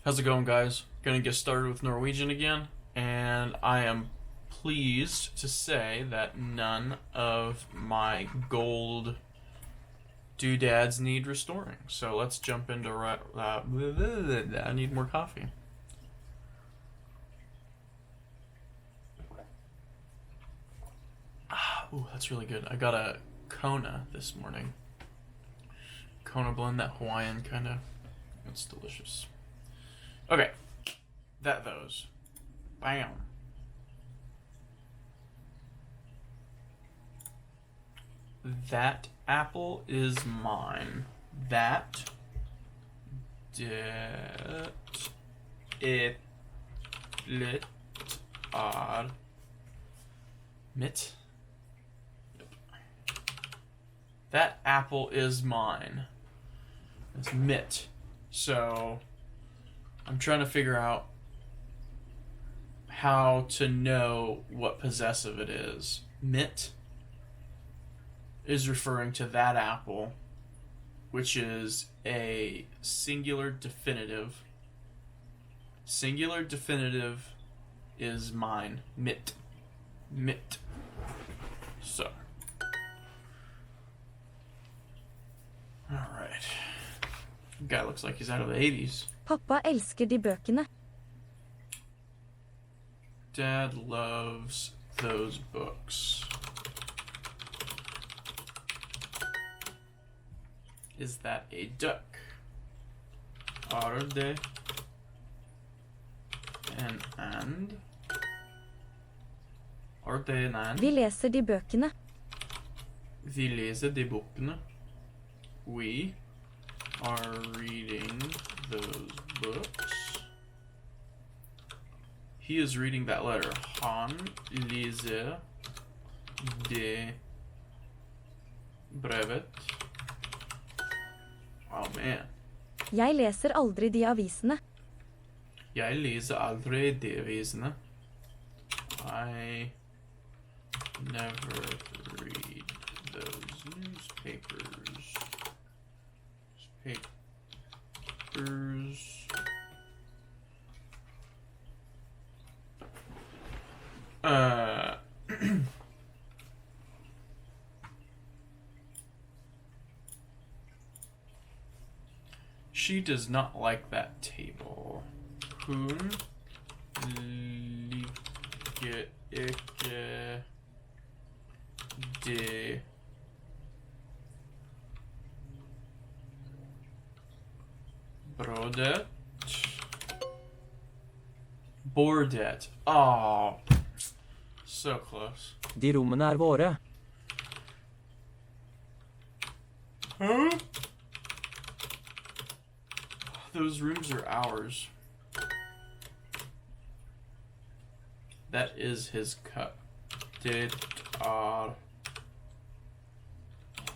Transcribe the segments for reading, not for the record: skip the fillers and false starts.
How's it going, guys? Gonna get started with Norwegian again, and I am pleased to say that none of my gold doodads need restoring. So let's jump into I need more coffee. Ooh, that's really good. I got a Kona this morning. Kona blend, that Hawaiian kind of. It's delicious. Okay, those. Bam. That apple is mine. That it are mitt. Yep. That apple is mine. It's mitt. So I'm trying to figure out how to know what possessive it is. Mitt is referring to that apple, which is a singular definitive. Singular definitive is mine. Mitt. Mitt. So. Alright. Guy looks like he's out of the 80s. Pappa elsker de bøkene. Dad loves those books. Is that a duck? Are they an and? Are they an and? Vi leser de bøkene. Vi leser de bøkene. We are reading those books. He is reading that letter. Han leser det brevet. Oh man. Jeg leser aldri de avisene. Jeg leser aldri de avisene. I never read those newspapers. She does not like that table. Hun liker ikke det Brodet. Bordet. Oh, so close. De rommene våre. Huh? Those rooms are ours. That is his cup. Det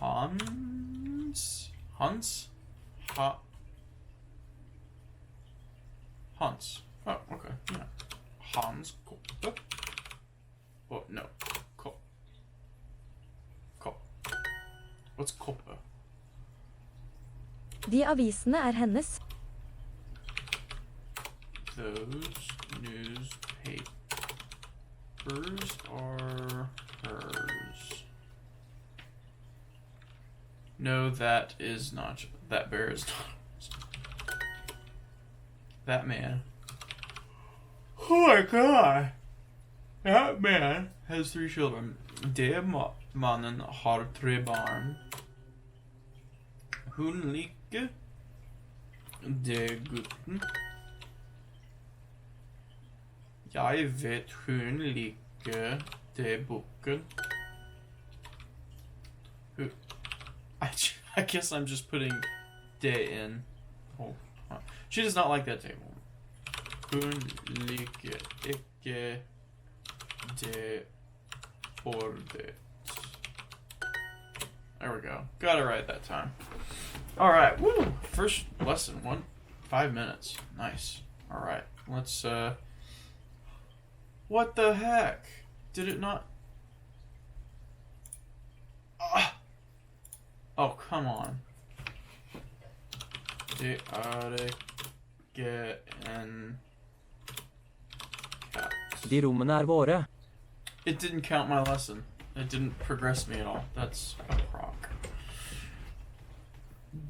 Hans? Hans? Hans. Oh, okay. Yeah. Hans koppe. Oh, no. Kopp. What's koppe? De avisene hennes. Those newspapers are hers. No, that is not. That bear is not. That man. Oh my god! That man has 3 children. Det mannen har 3 barn. Hun liker det gutten. Jeg vet hun liker det boken. I guess I'm just putting det in. Oh. She does not like that table. Hun liker ikke det bordet. There we go. Got it right that time. Alright, woo! First lesson, 5 minutes. Nice. Alright, let's, what the heck? Did it not? Oh, come on. Det en cat. De rommene er våre. It didn't count my lesson. It didn't progress me at all. That's a crock.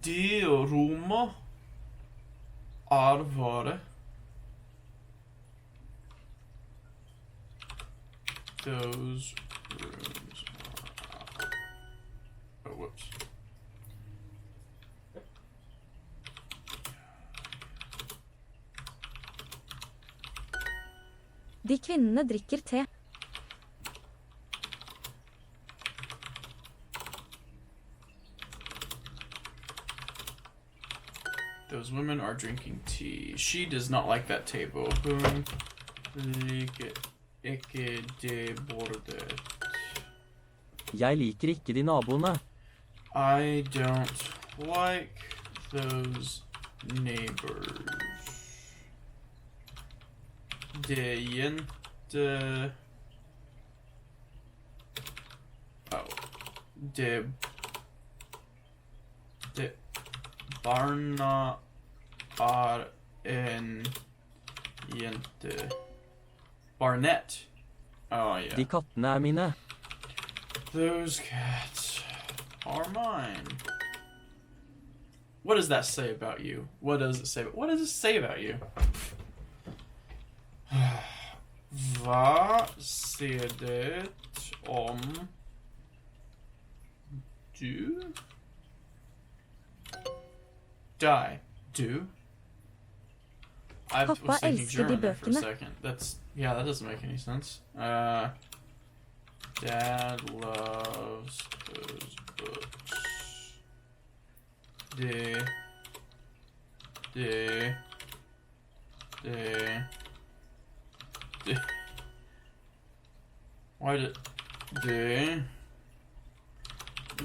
De rommene er våre. Those rooms are... Oh, whoops. De kvinnene drikker te. Those women are drinking tea. She does not like that table. Hun liker ikke det bordet. Jeg liker ikke de naboene. I don't like those neighbors. Det jente... Oh. Det barna er en jente. Barnett. Oh, yeah. De kattene er mine. Those cats are mine. What does that say about you? What does it say? What does it say about you? Hva sier det om du? Die. Do? I was Pappa thinking elsker de German there for a bøkene. second. Yeah, that doesn't make any sense. Dad loves those books. De. Why did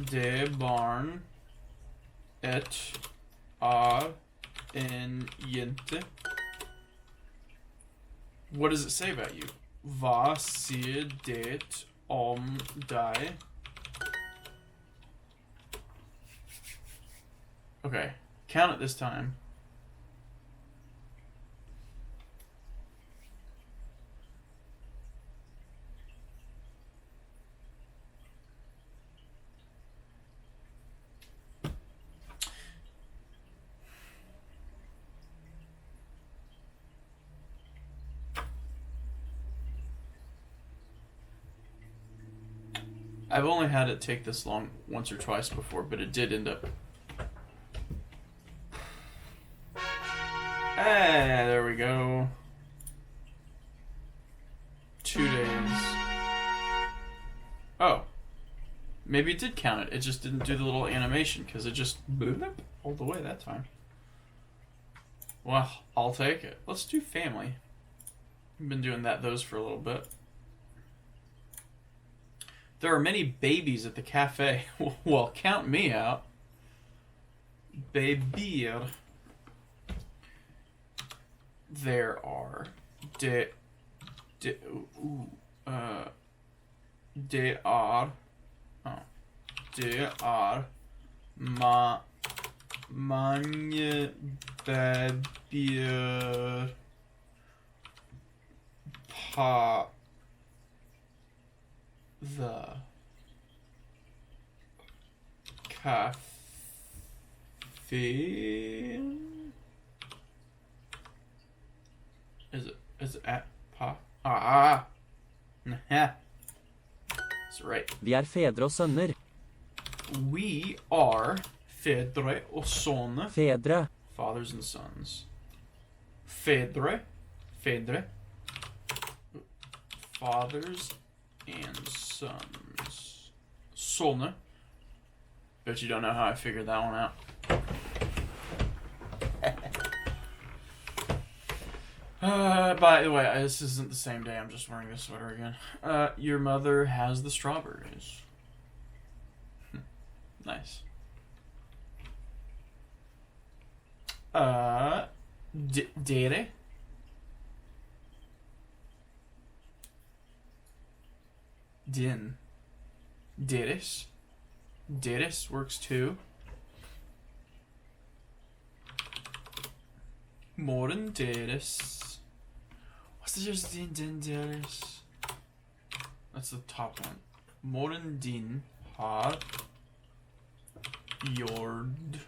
de barn et er en jente? What does it say about you? Hva sier det om deg? Okay, count it this time. I've only had it take this long once or twice before, but it did end up. Hey, there we go. 2 days. Oh. Maybe it did count it. It just didn't do the little animation because it just blew up all the way that time. Well, I'll take it. Let's do family. I've been doing those for a little bit. There are many babies at the cafe. Well, count me out. Babier. There are de are mange babyer på the cafe. Is it at pa? Nah. That's right. Vi er fedre og sønner. We are fedre og sønner. Fedre. Fathers and sons. Fedre. Fathers and sons. Sønner. Bet you don't know how I figured that one out. By the way, this isn't the same day. I'm just wearing this sweater again. Your mother has the strawberries. Nice. Dere. Din. Deres. Deres works too. Moren deres. What's the din deres? That's the top one. Moren din har jord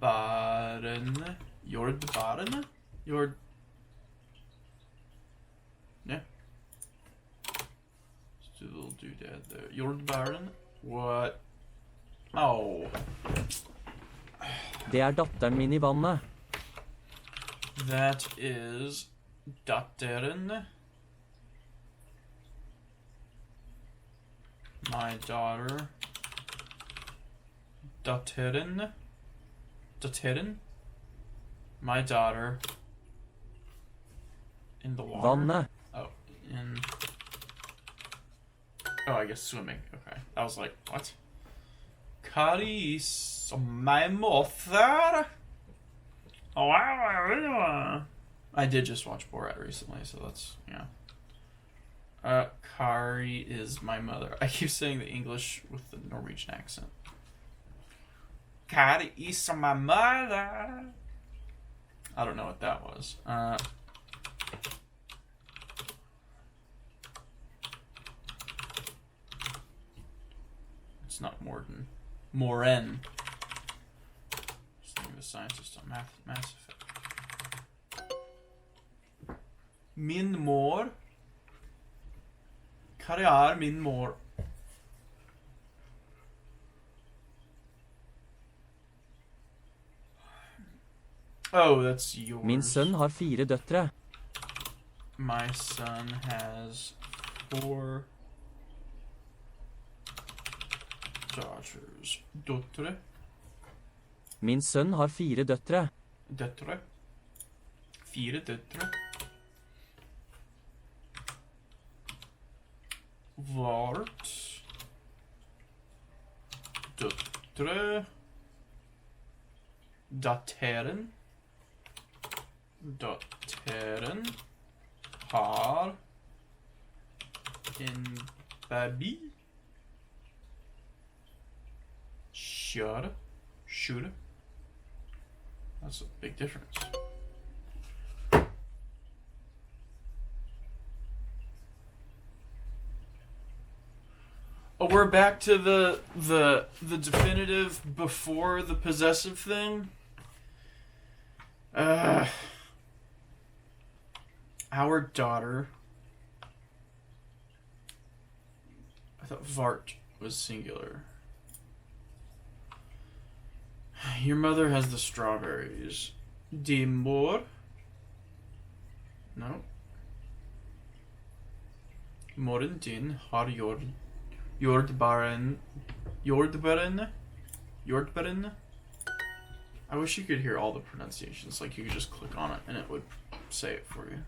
barene. Jord barene? Jord. Yeah. Just do a little doodad there. Jord barene? What? Oh. Det er datteren min i vannet. That is datteren. My daughter. Datteren. Datteren. My daughter. In the water. Vannet. Oh, in. Oh, I guess swimming. Okay. I was like, what? Caris, my mother. Oh, wow. I did just watch Borat recently, so that's, yeah. Kari is my mother. I keep saying the English with the Norwegian accent. Kari is my mother. I don't know what that was. It's not Morden. Moren. Just think of the scientist on Mass Effect. Min mor. Hva min mor? Oh, that's yours. Min sønn har 4 døtre. My son has 4 daughters. Døtre? Min sønn har 4 døtre. Døtre? 4 døtre? Vart? Døtre? Datteren? Datteren har en baby? Should? That's a big difference. Oh, we're back to the definitive before the possessive thing. Our daughter. I thought Vart was singular. Your mother has the strawberries. Din mor. No. Moren din har jordbæren. I wish you could hear all the pronunciations. Like you could just click on it and it would say it for you.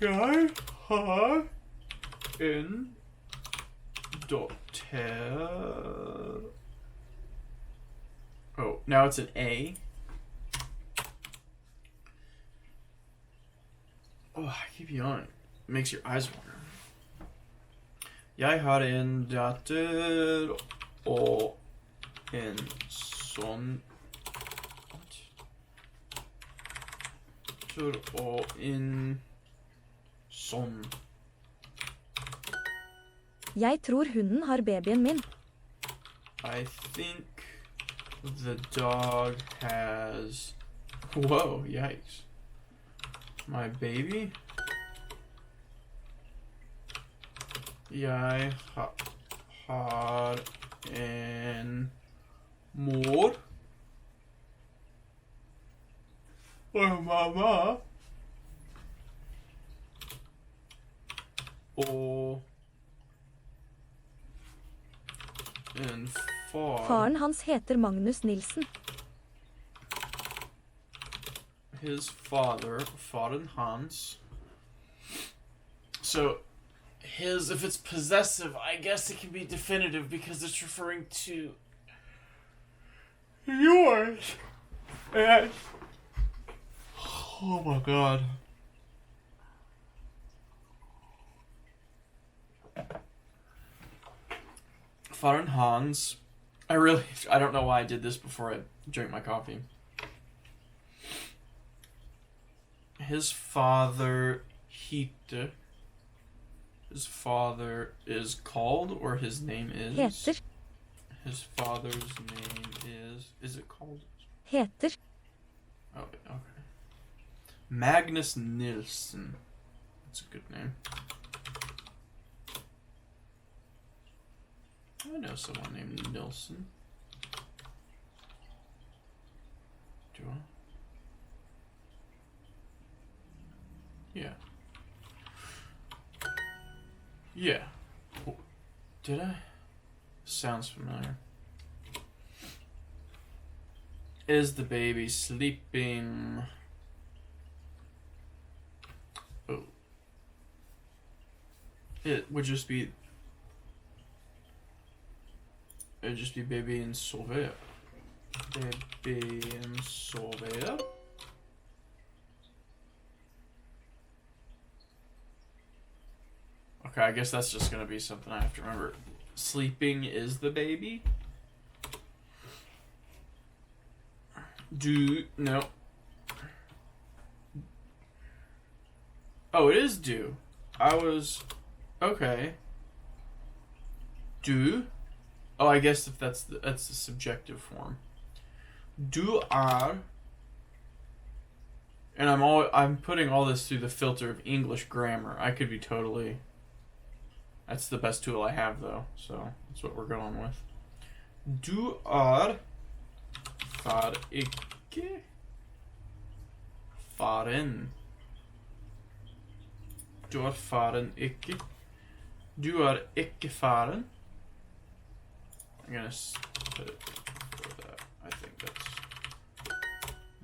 Jeg har en dotter. Oh, now it's an A. Oh, I keep yawning. It makes your eyes water. Jeg har en datter og en son. Og en son. Jeg tror hunden har babyen min. I think the dog has... Whoa, yikes. My baby? Jeg har en mor og mamma og en far. Faren hans heter Magnus Nilsen. His father, faren hans. So his, if it's possessive, I guess it can be definitive because it's referring to yours. And oh my god. Faren hans I don't know why I did this before I drank my coffee. His father heter. His father is called, or his name is? Heter. His father's name is it called? Heter. Oh, okay. Magnus Nilsson. That's a good name. I know someone named Nilsson. Do I? Yeah. Yeah. Did I? Sounds familiar. Is the baby sleeping? Oh. It would just be... It'd just be baby and sover. Baby and sover. Okay, I guess that's just gonna be something I have to remember. Sleeping is the baby? No. Oh, it is do. Okay. Do? Oh, I guess if that's the subjective form. Du are. And I'm putting all this through the filter of English grammar. I could be totally... That's the best tool I have, though, so that's what we're going with. Du er far ikke faren. Du er faren ikke. Du er ikke faren. I'm gonna put it for that. I think that's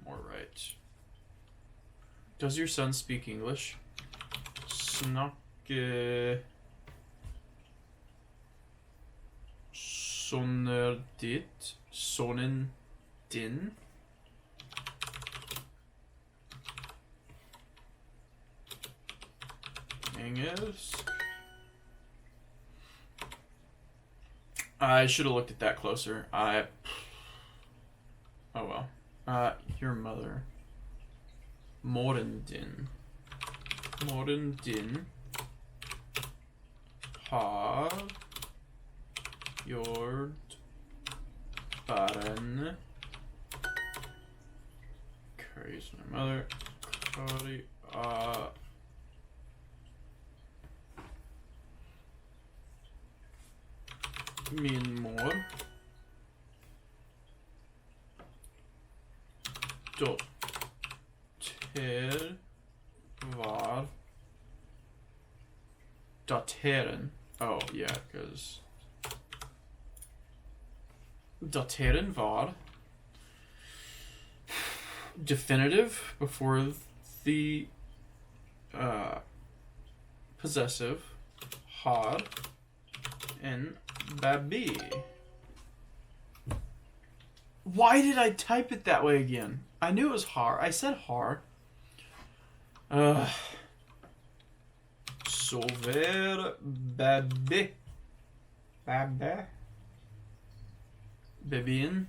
more right. Does your son speak English? Snakke... Sonen din. Engelsk. I should have looked at that closer. Oh well. Your mother. Moren din. Moren din. Har your barn. Carries my mother. Kari, min mor. Dotter var. Datteren. Oh, yeah, because datteren var definitive before the possessive. Har and baby. Why did I type it that way again? I knew it was har. I said har. Sover baby. Baby. Babyen.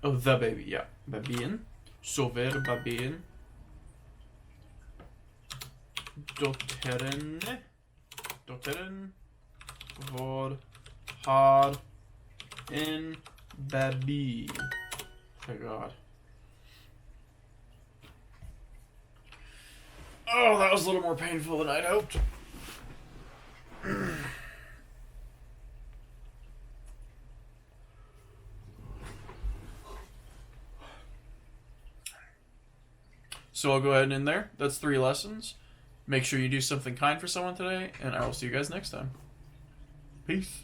Oh, the baby, yeah. Babyen. Sover babyen. Dotteren. Dotteren var har en baby. Oh god. Oh, that was a little more painful than I'd hoped. So I'll go ahead and end there. That's 3 lessons. Make sure you do something kind for someone today, and I will see you guys next time. Peace.